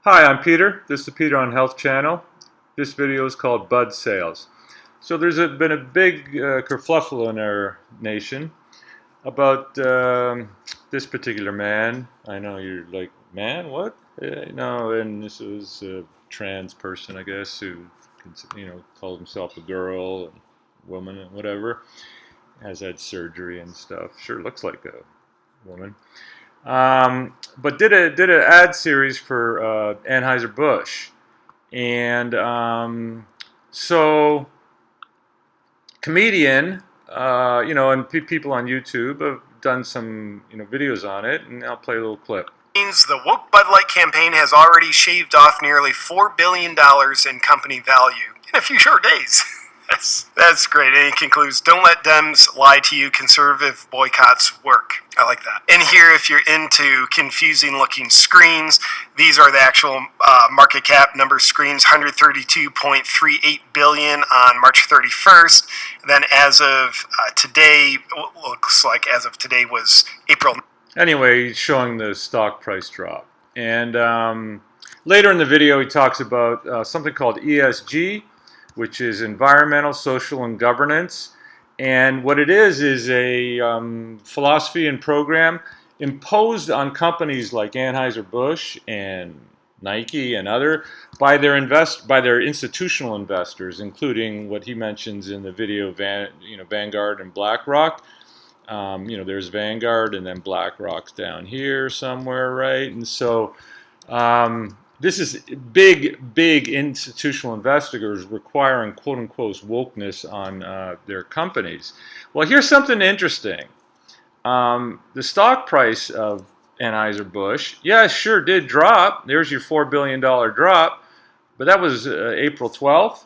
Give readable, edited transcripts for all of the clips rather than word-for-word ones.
Hi, I'm Peter. This is Peter on Health Channel. This video is called Bud Sales. So there's been a big kerfluffle in our nation about this particular man. I know you're like, man, what? No, and this was a trans person, I guess, who called himself a girl and woman and whatever. Has had surgery and stuff. Sure looks like a woman. But did an ad series for Anheuser-Busch, and so comedian, and people on YouTube have done some videos on it, and I'll play a little clip. The woke Bud Light campaign has already shaved off nearly $4 billion in company value in a few short days. That's great. And it concludes, don't let Dems lie to you, conservative boycotts work. I like that. And here, if you're into confusing looking screens, these are the actual market cap number screens, 132.38 billion on March 31st. And then as of today, looks like as of today was April. Anyway, he's showing the stock price drop. And later in the video, he talks about something called ESG, which is environmental, social, and governance. And what it is a philosophy and program imposed on companies like Anheuser-Busch and Nike and other by their institutional investors, including what he mentions in the video, Vanguard and BlackRock. There's Vanguard and then BlackRock's down here somewhere, right? And so this is big institutional investors requiring quote-unquote wokeness on their companies. Well, here's something interesting. The stock price of Anheuser-Busch, yeah, sure did drop. There's your $4 billion drop, but that was April 12th.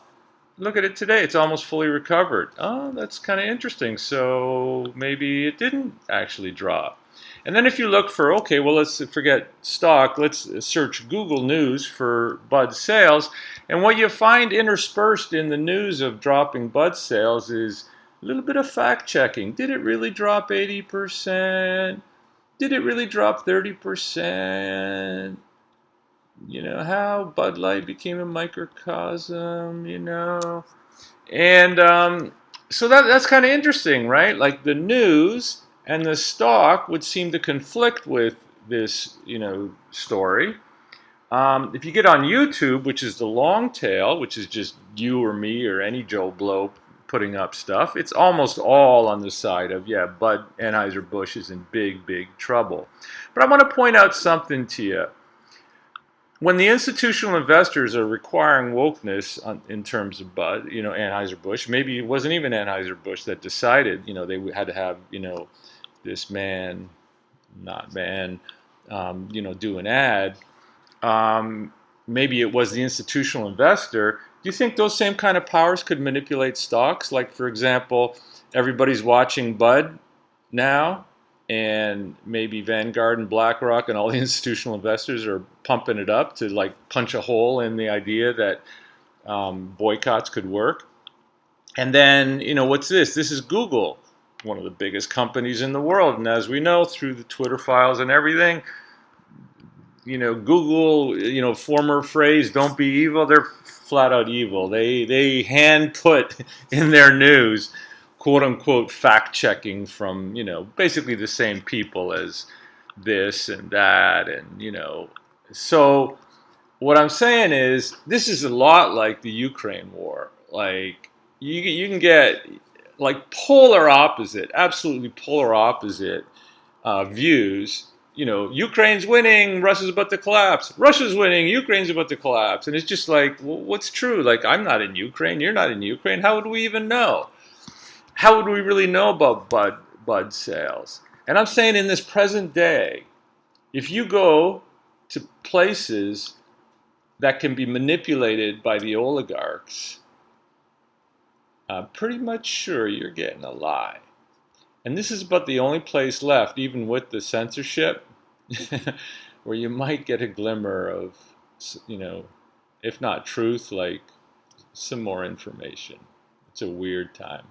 Look at it today. It's almost fully recovered. Oh, that's kind of interesting. So maybe it didn't actually drop. And then if you look for, okay, well, let's forget stock. Let's search Google News for Bud sales. And what you find interspersed in the news of dropping Bud sales is a little bit of fact checking. Did it really drop 80%? Did it really drop 30%? How Bud Light became a microcosm, And so that's kind of interesting, right? Like the news and the stock would seem to conflict with this, story. If you get on YouTube, which is the long tail, which is just you or me or any Joe Blow putting up stuff, it's almost all on the side of, yeah, Bud Anheuser-Busch is in big trouble. But I want to point out something to you. When the institutional investors are requiring wokeness in terms of Bud, Anheuser-Busch, maybe it wasn't even Anheuser-Busch that decided, they had to have, this man, not man, do an ad. Maybe it was the institutional investor. Do you think those same kind of powers could manipulate stocks? Like, for example, everybody's watching Bud now, and maybe Vanguard and BlackRock and all the institutional investors are pumping it up to like punch a hole in the idea that boycotts could work. And then, what's this? This is Google, one of the biggest companies in the world. And as we know through the Twitter files and everything, Google, former phrase, don't be evil, they're flat out evil. They hand put in their news, quote unquote, fact checking from, basically the same people as this and that. And, so what I'm saying is this is a lot like the Ukraine war. Like you can get like polar opposite, absolutely polar opposite views. Ukraine's winning, Russia's about to collapse. Russia's winning, Ukraine's about to collapse. And it's just like, well, what's true? Like, I'm not in Ukraine, you're not in Ukraine. How would we even know? How would we really know about Bud sales? And I'm saying in this present day, if you go to places that can be manipulated by the oligarchs, I'm pretty much sure you're getting a lie. And this is about the only place left, even with the censorship, where you might get a glimmer of, if not truth, like some more information. It's a weird time.